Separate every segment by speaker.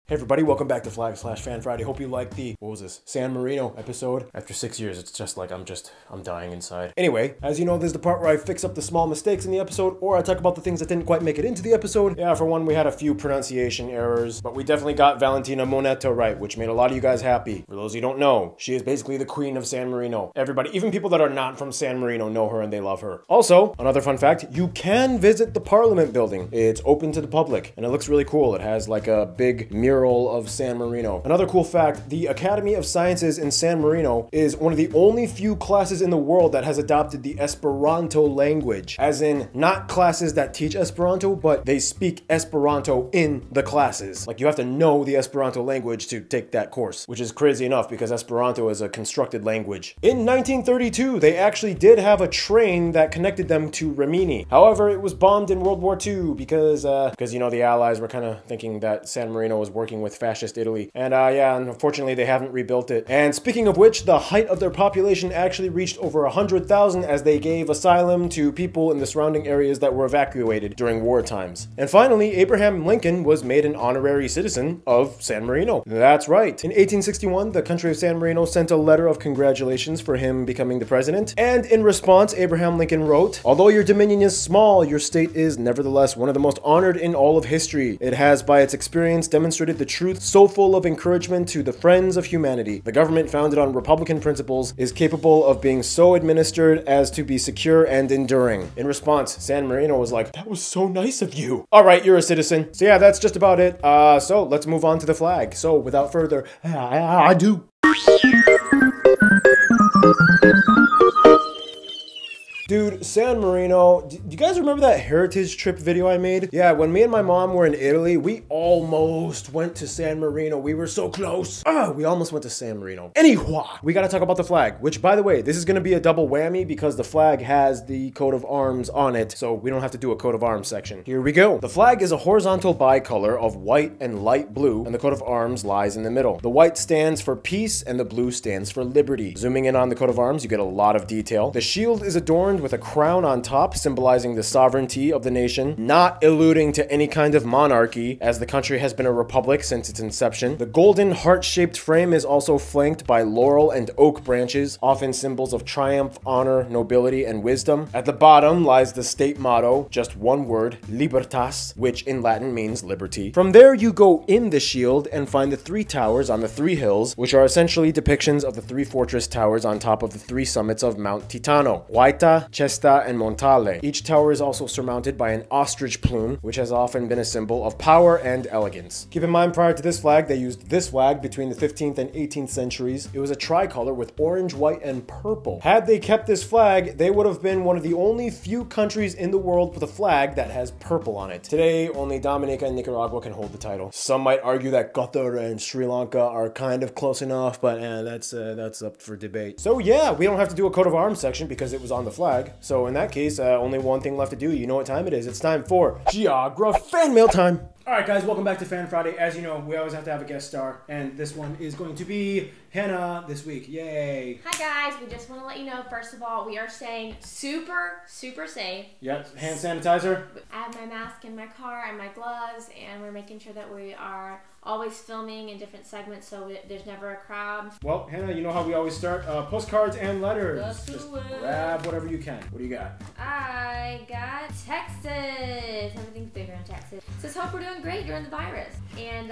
Speaker 1: Hey everybody, welcome back to Flag/Fan Friday. Hope you liked the, what was this, San Marino episode. After 6 years, it's just like I'm dying inside. Anyway, as you know, there's the part where I fix up the small mistakes in the episode, or I talk about the things that didn't quite make it into the episode. Yeah, for one, we had a few pronunciation errors, but we definitely got Valentina Moneta right, which made a lot of you guys happy. For those of you who don't know, she is basically the queen of San Marino. Everybody, even people that are not from San Marino, know her and they love her. Also, another fun fact, you can visit the Parliament building. It's open to the public, and it looks really cool. It has like a big mural of San Marino. Another cool fact, the Academy of Sciences in San Marino is one of the only few classes in the world that has adopted the Esperanto language. As in, not classes that teach Esperanto, but they speak Esperanto in the classes. Like, you have to know the Esperanto language to take that course, which is crazy enough because Esperanto is a constructed language. In 1932, they actually did have a train that connected them to Rimini. However, it was bombed in World War II because you know, the Allies were kind of thinking that San Marino was working with fascist Italy. And yeah, unfortunately they haven't rebuilt it. And speaking of which, the height of their population actually reached over 100,000 as they gave asylum to people in the surrounding areas that were evacuated during war times. And finally, Abraham Lincoln was made an honorary citizen of San Marino. That's right. In 1861, the country of San Marino sent a letter of congratulations for him becoming the president. And in response, Abraham Lincoln wrote, "Although your dominion is small, your state is nevertheless one of the most honored in all of history. It has by its experience demonstrated the truth so full of encouragement to the friends of humanity. The government founded on Republican principles is capable of being so administered as to be secure and enduring." In response, San Marino was like, "That was so nice of you. All right, you're a citizen." So yeah, that's just about it. So let's move on to the flag. So without further ado. Dude, San Marino, do you guys remember that heritage trip video I made? Yeah, when me and my mom were in Italy, we almost went to San Marino. We were so close. We almost went to San Marino. Anyhow, we gotta talk about the flag, which, by the way, this is gonna be a double whammy because the flag has the coat of arms on it, so we don't have to do a coat of arms section. Here we go. The flag is a horizontal bicolor of white and light blue, and the coat of arms lies in the middle. The white stands for peace, and the blue stands for liberty. Zooming in on the coat of arms, you get a lot of detail. The shield is adorned with a crown on top, symbolizing the sovereignty of the nation, not alluding to any kind of monarchy, as the country has been a republic since its inception. The golden heart-shaped frame is also flanked by laurel and oak branches, often symbols of triumph, honor, nobility, and wisdom. At the bottom lies the state motto, just one word, libertas, which in Latin means liberty. From there, you go in the shield and find the three towers on the three hills, which are essentially depictions of the three fortress towers on top of the three summits of Mount Titano: Guaita, Cesta, and Montale. Each tower is also surmounted by an ostrich plume, which has often been a symbol of power and elegance. Keep in mind, prior to this flag, they used this flag between the 15th and 18th centuries. It was a tricolor with orange, white, and purple. Had they kept this flag, they would have been one of the only few countries in the world with a flag that has purple on it. Today, only Dominica and Nicaragua can hold the title. Some might argue that Qatar and Sri Lanka are kind of close enough, but that's up for debate. So yeah, we don't have to do a coat of arms section because it was on the flag. So in that case, only one thing left to do. You know what time it is. It's time for Geography Fan Mail time. All right, guys, welcome back to Fan Friday. As you know, we always have to have a guest star, and this one is going to be Hannah this week. Yay.
Speaker 2: Hi, guys. We just want to let you know, first of all, we are staying super, super safe.
Speaker 1: Yep, hand sanitizer.
Speaker 2: I have my mask in my car and my gloves, and we're making sure that we are always filming in different segments so there's never a crowd.
Speaker 1: Well, Hannah, you know how we always start. Postcards and letters. Just grab whatever you can. What do you got?
Speaker 2: I got Texas. Everything's bigger in Texas. It says, hope we're doing great during the virus. And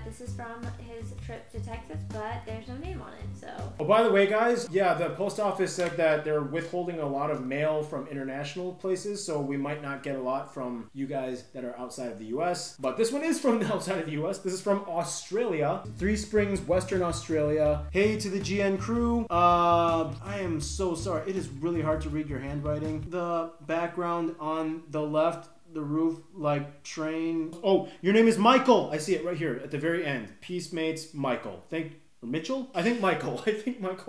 Speaker 2: this is from his trip to Texas, but there's no name on it, so.
Speaker 1: Oh, by the way, guys, yeah, the post office said that they're withholding a lot of mail from international places, so we might not get a lot from you guys that are outside of the US. But this one is from outside of the US. This is from Australia, Three Springs, Western Australia. Hey to the GN crew. I am so sorry. It is really hard to read your handwriting. The background on the left, the roof like train. Oh, your name is Michael. I see it right here at the very end. Peace mates, Michael. Or Mitchell? I think Michael.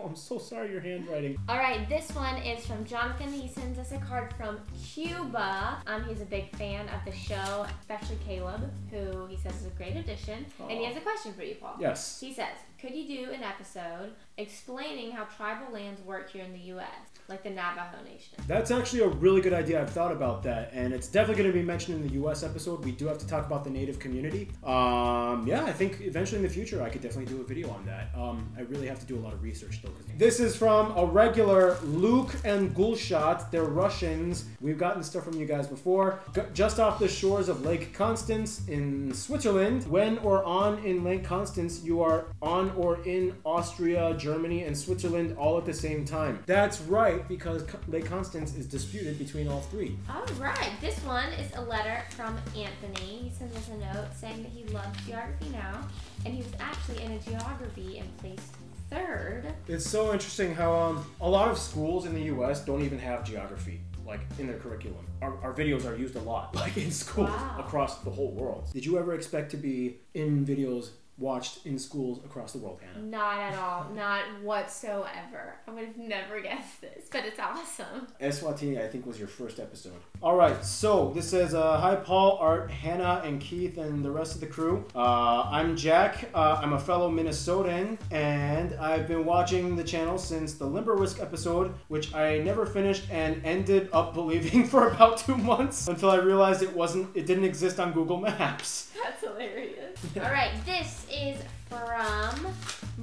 Speaker 1: I'm so sorry, your handwriting.
Speaker 2: All right, this one is from Jonathan. He sends us a card from Cuba. He's a big fan of the show, especially Caleb, who he says is a great addition. And he has a question for you, Paul.
Speaker 1: Yes.
Speaker 2: He says, could you do an episode explaining how tribal lands work here in the U.S., like the Navajo Nation?
Speaker 1: That's actually a really good idea. I've thought about that, and it's definitely going to be mentioned in the U.S. episode. We do have to talk about the Native community. Yeah, I think eventually in the future I could definitely do a video on that. I really have to do a lot of research though. This is from a regular Luke and Gulshat. They're Russians. We've gotten stuff from you guys before. Just off the shores of Lake Constance in Switzerland. When or on in Lake Constance, you are on or in Austria, Germany, and Switzerland all at the same time. That's right, because Lake Constance is disputed between all three.
Speaker 2: All right, this one is a letter from Anthony. He sends us a note saying that he loves geography now, and he was actually in a geography and placed 3rd.
Speaker 1: It's so interesting how a lot of schools in the U.S. don't even have geography, like, in their curriculum. Our videos are used a lot, like, in schools across the whole world. Did you ever expect to be in videos watched in schools across the world, Hannah?
Speaker 2: Not at all. Not whatsoever. I would have never guessed this, but it's awesome.
Speaker 1: Eswatini, I think, was your first episode. All right, so this says, hi, Paul, Art, Hannah, and Keith, and the rest of the crew. I'm Jack. I'm a fellow Minnesotan, and I've been watching the channel since the Limberwisk episode, which I never finished and ended up believing for about 2 months until I realized it didn't exist on Google Maps.
Speaker 2: That's hilarious. All right, this is from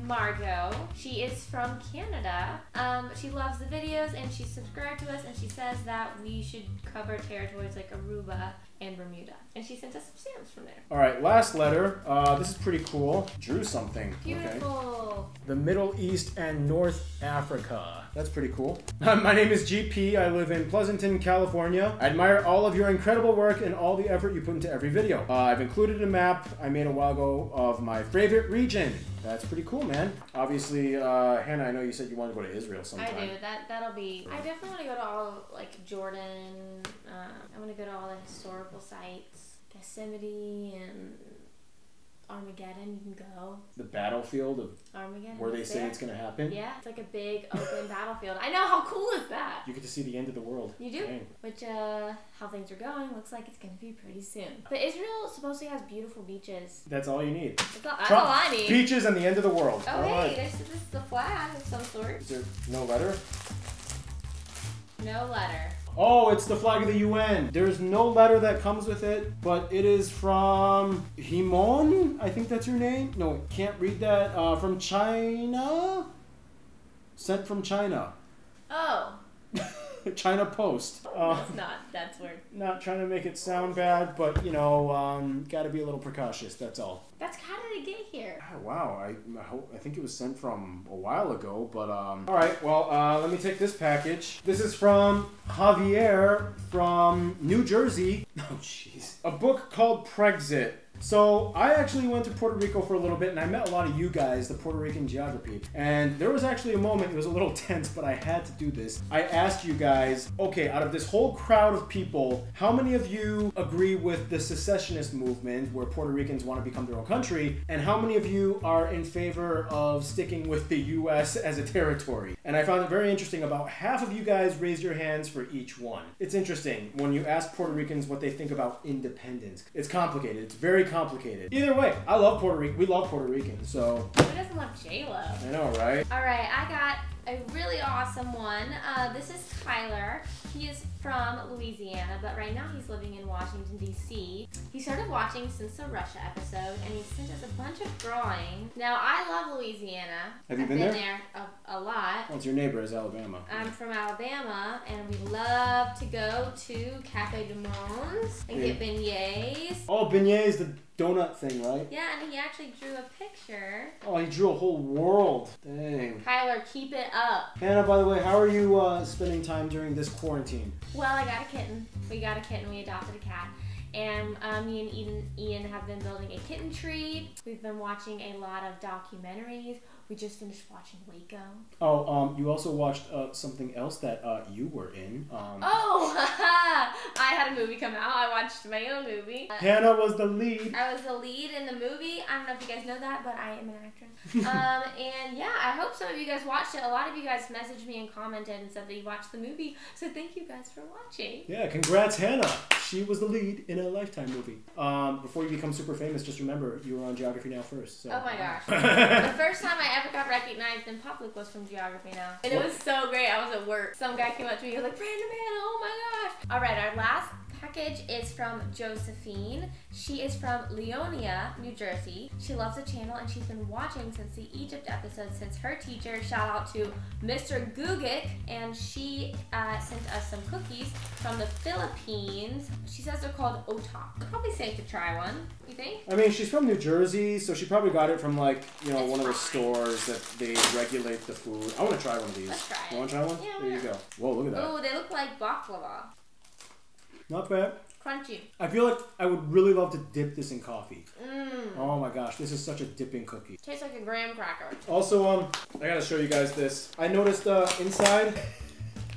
Speaker 2: Margot. She is from Canada. She loves the videos and she subscribed to us, and she says that we should cover territories like Aruba and Bermuda. And she sent us some stamps from there.
Speaker 1: All right, last letter. This is pretty cool. Drew something.
Speaker 2: Beautiful.
Speaker 1: Okay. The Middle East and North Africa. That's pretty cool. My name is GP. I live in Pleasanton, California. I admire all of your incredible work and all the effort you put into every video. I've included a map I made a while ago of my favorite region. That's pretty cool, man. Obviously, Hannah, I know you said you want to go to Israel sometime.
Speaker 2: I do. That'll be... I definitely want to go to all, like, Jordan. I want to go to all the historical sites. Yosemite and Armageddon. You can go.
Speaker 1: The battlefield of
Speaker 2: Armageddon.
Speaker 1: Where they say it's going to happen?
Speaker 2: Yeah. It's like a big open battlefield. I know. How cool is that?
Speaker 1: You get to see the end of the world.
Speaker 2: You do?
Speaker 1: Dang.
Speaker 2: Which, how things are going, looks like it's going to be pretty soon. But Israel supposedly has beautiful beaches.
Speaker 1: That's all you need.
Speaker 2: That's all I need.
Speaker 1: Beaches and the end of the world.
Speaker 2: Oh, hey, this is the flag of some sort.
Speaker 1: Is there no letter?
Speaker 2: No letter.
Speaker 1: Oh, it's the flag of the UN. There's no letter that comes with it, but it is from Himon. I think that's your name. No, can't read that. From China? Sent from China.
Speaker 2: Oh.
Speaker 1: China Post.
Speaker 2: That's weird.
Speaker 1: Not trying to make it sound bad, but, you know, gotta be a little precautious, that's all.
Speaker 2: How did it get here?
Speaker 1: Oh, wow, I think it was sent from a while ago, but, Alright, well, let me take this package. This is from Javier from New Jersey. Oh, jeez. A book called Brexit. So, I actually went to Puerto Rico for a little bit, and I met a lot of you guys, the Puerto Rican geography. And there was actually a moment, it was a little tense, but I had to do this. I asked you guys, okay, out of this whole crowd of people, how many of you agree with the secessionist movement, where Puerto Ricans want to become their own country, and how many of you are in favor of sticking with the U.S. as a territory? And I found it very interesting, about half of you guys raised your hands for each one. It's interesting, when you ask Puerto Ricans what they think about independence. It's complicated, it's very complicated. Either way, I love Puerto Rico. We love Puerto Ricans, so...
Speaker 2: Who doesn't love J-Lo?
Speaker 1: I know, right?
Speaker 2: Alright, I got a really awesome one. This is Tyler. He is from Louisiana, but right now he's living in Washington, D.C. He started watching since the Russia episode, and he sent us a bunch of drawings. Now, I love Louisiana.
Speaker 1: Have you
Speaker 2: I've
Speaker 1: been there?
Speaker 2: there a lot.
Speaker 1: Well, it's your neighbor is Alabama.
Speaker 2: I'm from Alabama, and we love to go to Cafe du Monde and get beignets.
Speaker 1: Oh, beignets, the donut thing, right?
Speaker 2: Yeah, and he actually drew a picture.
Speaker 1: Oh, he drew a whole world. Dang.
Speaker 2: Tyler, keep it up.
Speaker 1: Hannah, by the way, how are you spending time during this quarantine?
Speaker 2: Well, I got a kitten. We got a kitten. We adopted a cat. And me and Ian have been building a kitten tree. We've been watching a lot of documentaries. We just finished watching Waco.
Speaker 1: Oh, you also watched something else that you were in.
Speaker 2: Oh, I had a movie come out. I watched my own movie.
Speaker 1: Hannah was the lead.
Speaker 2: I was the lead in the movie. I don't know if you guys know that, but I am an actress. And yeah, I hope some of you guys watched it. A lot of you guys messaged me and commented and said that you watched the movie. So thank you guys for watching.
Speaker 1: Yeah, congrats, Hannah. She was the lead in a Lifetime movie. Before you become super famous, just remember you were on Geography Now first. So.
Speaker 2: Oh my gosh. The first time I ever got recognized in public was from Geography Now. And it was so great. I was at work. Some guy came up to me. He was like, Brandon, oh my gosh. All right, our last package is from Josephine. She is from Leonia, New Jersey. She loves the channel and she's been watching since the Egypt episode since her teacher. Shout out to Mr. Gugic, and she sent us some cookies from the Philippines. She says they're called otak. Probably safe to try one. You think?
Speaker 1: I mean, she's from New Jersey, so she probably got it from like, you know, one of the stores that they regulate the food. I want to try one of these.
Speaker 2: Let's try it.
Speaker 1: You want to try one?
Speaker 2: Yeah,
Speaker 1: there you go. Whoa, look at that.
Speaker 2: Oh, they look like baklava.
Speaker 1: Not bad.
Speaker 2: Crunchy.
Speaker 1: I feel like I would really love to dip this in coffee.
Speaker 2: Mmm.
Speaker 1: Oh my gosh, this is such a dipping cookie.
Speaker 2: Tastes like a graham cracker.
Speaker 1: Also, I gotta show you guys this. I noticed inside.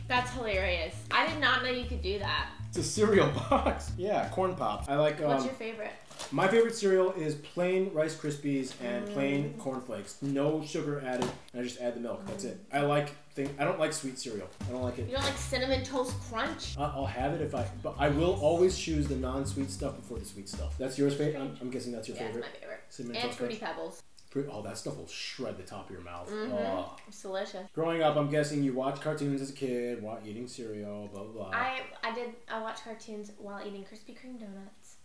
Speaker 2: That's hilarious. I did not know you could do that.
Speaker 1: It's a cereal box. Yeah, corn pops. I like.
Speaker 2: What's your favorite?
Speaker 1: My favorite cereal is plain Rice Krispies and plain cornflakes. No sugar added. And I just add the milk. That's it. I don't like sweet cereal. I don't like it.
Speaker 2: You don't like Cinnamon Toast Crunch?
Speaker 1: I'll have it but I will always choose the non-sweet stuff before the sweet stuff. That's yours favorite? I'm guessing that's your favorite.
Speaker 2: It's my favorite.
Speaker 1: Cinnamon
Speaker 2: and
Speaker 1: Toast
Speaker 2: Fruity
Speaker 1: Crunch?
Speaker 2: Pebbles.
Speaker 1: Oh, that stuff will shred the top of your mouth.
Speaker 2: Oh. It's delicious.
Speaker 1: Growing up, I'm guessing you watched cartoons as a kid, eating cereal, blah, blah, blah.
Speaker 2: I watched cartoons while eating Krispy Kreme donuts.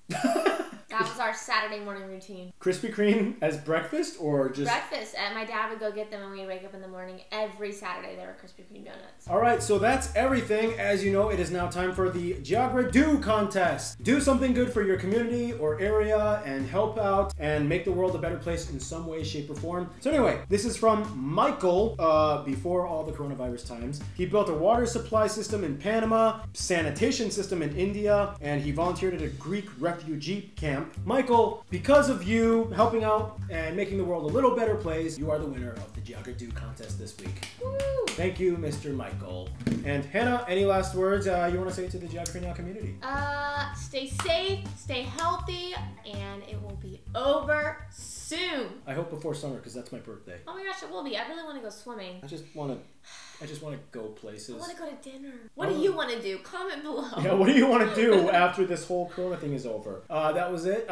Speaker 2: That was our Saturday morning routine.
Speaker 1: Krispy Kreme as breakfast or just...
Speaker 2: Breakfast. And my dad would go get them when we'd wake up in the morning. Every Saturday there were Krispy Kreme donuts.
Speaker 1: Alright, so that's everything. As you know, it is now time for the Geogra Do contest. Do something good for your community or area and help out and make the world a better place in some way, shape, or form. So anyway, this is from Michael, before all the coronavirus times. He built a water supply system in Panama, sanitation system in India, and he volunteered at a Greek refugee camp. Michael, because of you helping out and making the world a little better place, you are the winner of the Geogra Do contest this week.
Speaker 2: Woo!
Speaker 1: Thank you, Mr. Michael. And Hannah, any last words you want to say to the Geography Now community?
Speaker 2: Stay safe, stay healthy, and it will be over soon.
Speaker 1: I hope before summer, because that's my birthday.
Speaker 2: Oh my gosh, it will be. I really want to go swimming.
Speaker 1: I just want to go places.
Speaker 2: I want to go to dinner. What do you want to do? Comment below.
Speaker 1: Yeah, what do you want to do after this whole corona thing is over? That was it.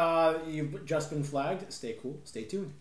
Speaker 1: You've just been flagged. Stay cool. Stay tuned.